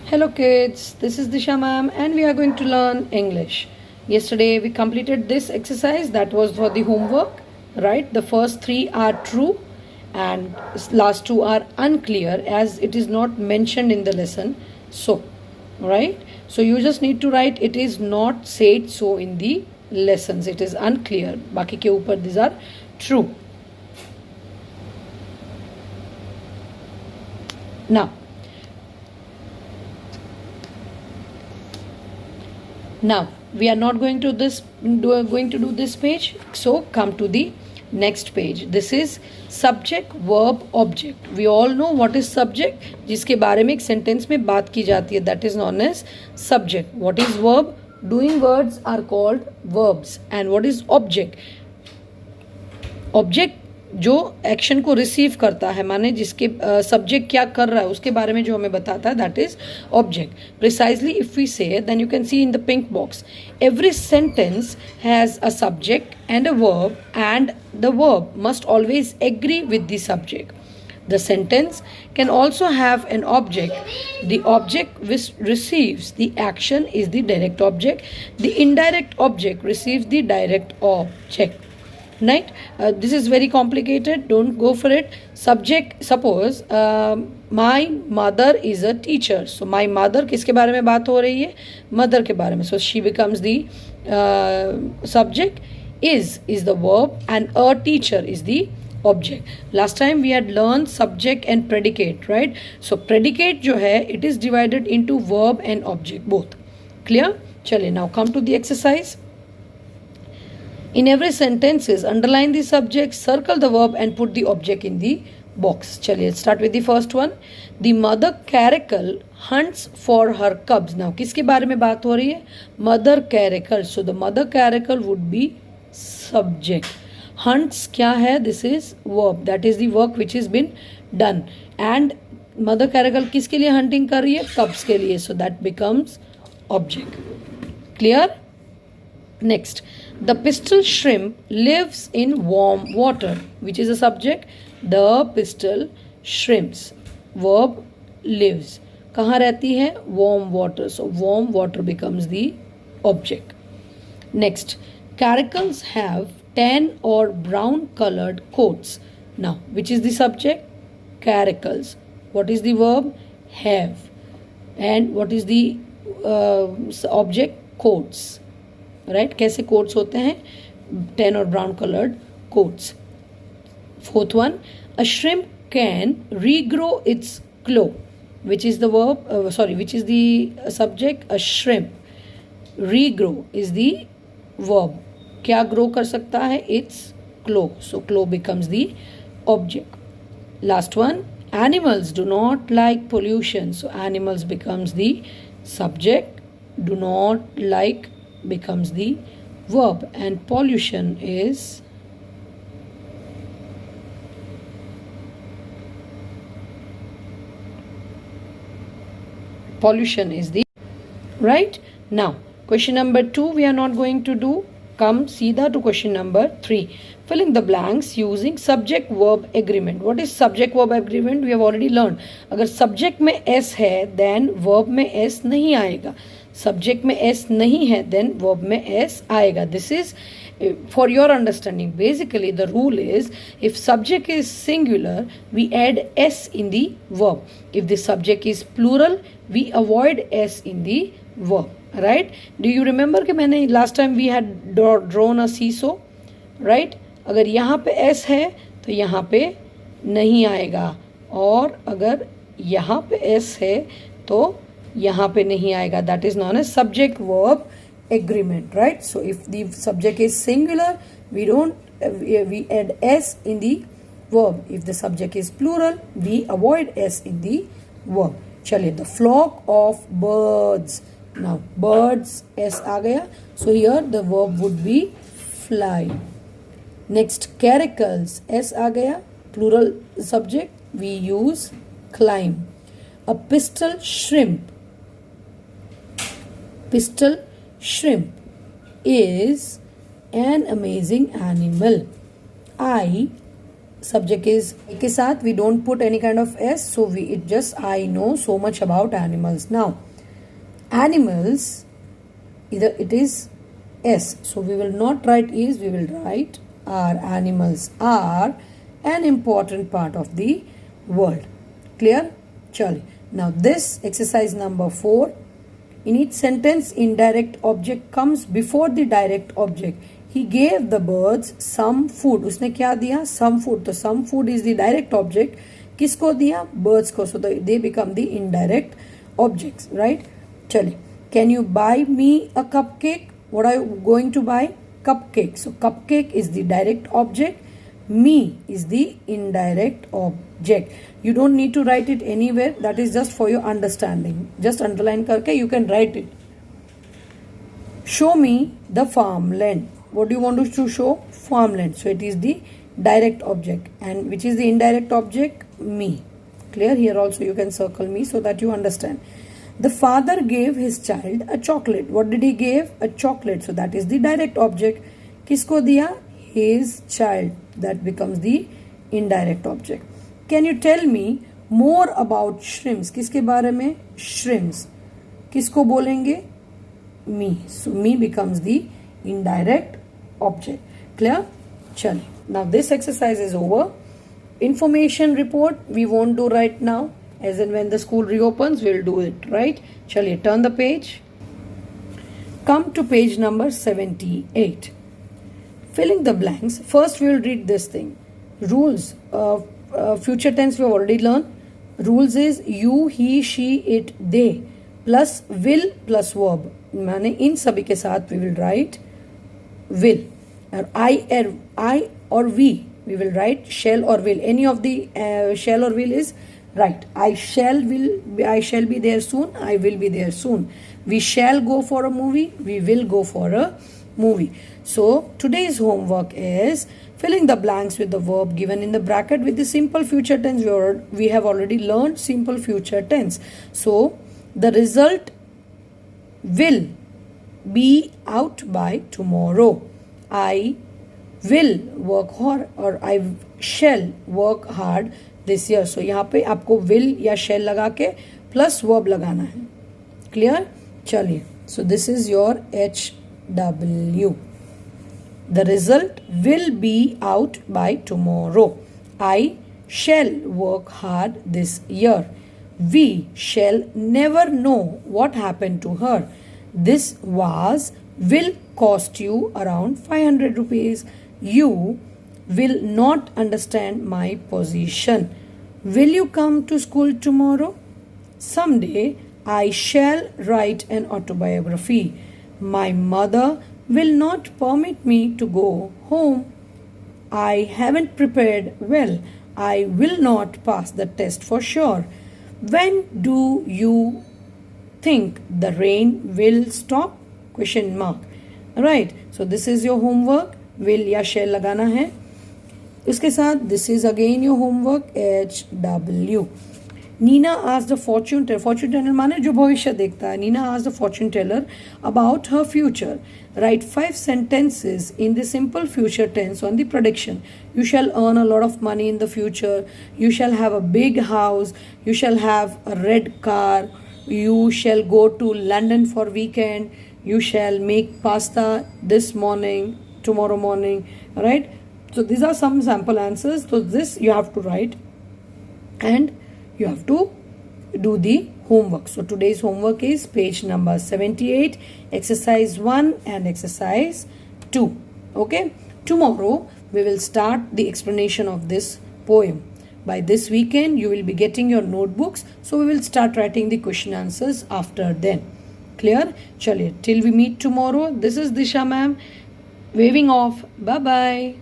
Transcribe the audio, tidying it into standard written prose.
Hello kids, this is Disha ma'am and we are going to learn English. Yesterday we completed this exercise that was for the homework, right? The first three are true and last two are unclear as it is not mentioned in the lesson. So, right? So you just need to write it is not said so in the lessons. It is unclear. Baki ke upar these are true. Now we are not going to do this page, so come to the next page. This is subject verb object. We all know what is subject, जिसके बारे में एक sentence में बात की जाती है, that is known as subject. What is verb? Doing words are called verbs. And what is object? Object जो एक्शन को रिसीव करता है, माने जिसके सब्जेक्ट क्या कर रहा है उसके बारे में जो हमें बताता है, that is object. Precisely if we say, then you can see in the pink box, every sentence has a subject and a verb and the verb must always agree with the subject. The sentence can also have an object. The object which receives the action is the direct object. The indirect object receives the direct object. Right? This is very complicated. Don't go for it. Subject, suppose my mother is a teacher. So my mother किसके बारे में बात हो रही है? Mother के बारे में. So she becomes the subject. Is the verb and a teacher is the object. Last time we had learned subject and predicate, right? So predicate जो है, it is divided into verb and object both. Clear? चलिए, now come to the exercise. In every sentences, underline the subject, circle the verb and put the object in the box. चलिए, let's start with the first one. The mother caracal hunts for her cubs. Now, किसके बारे में बात हो रही है? Mother caracal. So, the mother caracal would be subject. Hunts क्या है? This is verb. That is the work which has been done. And mother caracal किसके लिए hunting कर रही है? Cubs के लिए. So, that becomes object. Clear? Next, the pistol shrimp lives in warm water. Which is the subject? The pistol shrimps. Verb lives. कहाँ रहती है? Warm water. So warm water becomes the object. Next, caracals have tan or brown colored coats. Now, which is the subject? Caracals. What is the verb? Have. And what is the object? Coats. Right कैसे coats होते हैं? Tan और brown coloured coats. Fourth one, a shrimp can regrow its claw. Which is the verb, sorry, which is the subject? A shrimp. Regrow is the verb. क्या grow कर सकता है? Its claw. So claw becomes the object. Last one, animals do not like pollution. So animals becomes the subject. Do not like becomes the verb and pollution is the right. Now question number 2 we are not going to do. Come सीधा to question number 3. Filling the blanks using subject verb agreement. What is subject verb agreement? We have already learned. अगर subject में s है then verb में s नहीं आएगा. Subject में S नहीं है देन वर्ब में एस आएगा. This is for your understanding. Basically the rule is if subject is singular we add S in the verb. If the subject is plural we avoid S in the verb. Right? Do you remember कि मैंने last time we had drawn a seesaw, right? अगर यहाँ पे S है तो यहाँ पे नहीं आएगा, और अगर यहाँ पे एस है तो यहाँ पे नहीं आएगा. That is known as subject verb agreement. Right? So if the subject is singular we add s in the verb. If the subject is plural we avoid s in the verb. चलिए, the flock of birds. Now birds s आ गया, so here the verb would be fly. Next, caracals s आ गया, plural subject, we use climb. A pistol shrimp is an amazing animal. I subject is के साथ we don't put any kind of s, so it just I know so much about animals. Now animals, either it is s, so we will not write is, we will write are. Animals are an important part of the world. Clear? Chali. Now this exercise number 4. In each sentence, indirect object comes before the direct object. He gave the birds some food. उसने क्या दिया? Some food. तो some food is the direct object. किसको दिया? Birds को. So they become the indirect objects, right? चलिए. Can you buy me a cupcake? What are you going to buy? Cupcake. So cupcake is the direct object. Me is the indirect object. You don't need to write it anywhere. That is just for your understanding. Just underline करके you can write it. Show me the farmland. What do you want to show? Farmland. So it is the direct object. And which is the indirect object? Me. Clear? Here also you can circle me so that you understand. The father gave his child a chocolate. What did he give? A chocolate. So that is the direct object. किसको दिया? His child. That becomes the indirect object. Can you tell me more about shrimps? किसके बारे में? Shrimps. किसको बोलेंगे? Me. So me becomes the indirect object. Clear? Chale. Now this exercise is over. Information report we won't do right now. As in when the school reopens, we'll do it, right? Chaliye, turn the page. Come to page number 78. Filling the blanks. First we will read this thing. Rules. Future tense we have already learned. Rules is you, he, she, it, they plus will plus verb. माने इन सभी के साथ we will write will. और I or we will write shall or will. Any of the shall or will is right. I shall be there soon. I will be there soon. We shall go for a movie. We will go for a movie. So today's homework is filling the blanks with the verb given in the bracket with the simple future tense. We have already learned simple future tense. So the result will be out by tomorrow. I will work hard or I shall work hard this year. So यहाँ पे आपको will या shall लगा के plus verb लगाना है. Clear? चलिए. So this is your HW. The result will be out by tomorrow. I shall work hard this year. We shall never know what happened to her. This vase will cost you around 500 rupees. You will not understand my position. Will you come to school tomorrow? Someday I shall write an autobiography. My mother will not permit me to go home. I haven't prepared well. I will not pass the test for sure. When do you think the rain will stop? Question mark. Alright, so this is your homework. Will या shall लगाना है. उसके साथ this is again your homework HW. Nina asked the fortune teller माने जो भविष्य देखता है. Nina asked the fortune teller about her future. Write 5 sentences in the simple future tense on the prediction. You shall earn a lot of money in the future. You shall have a big house. You shall have a red car. You shall go to London for weekend. You shall make pasta this morning, tomorrow morning. Alright? So these are some sample answers. So this you have to write. And you have to do the homework. So today's homework is page number 78, exercise 1 and exercise 2. Okay. Tomorrow we will start the explanation of this poem. By this weekend you will be getting your notebooks. So we will start writing the question answers after then. Clear? Chaliye, till we meet tomorrow. This is Disha ma'am waving off. Bye bye.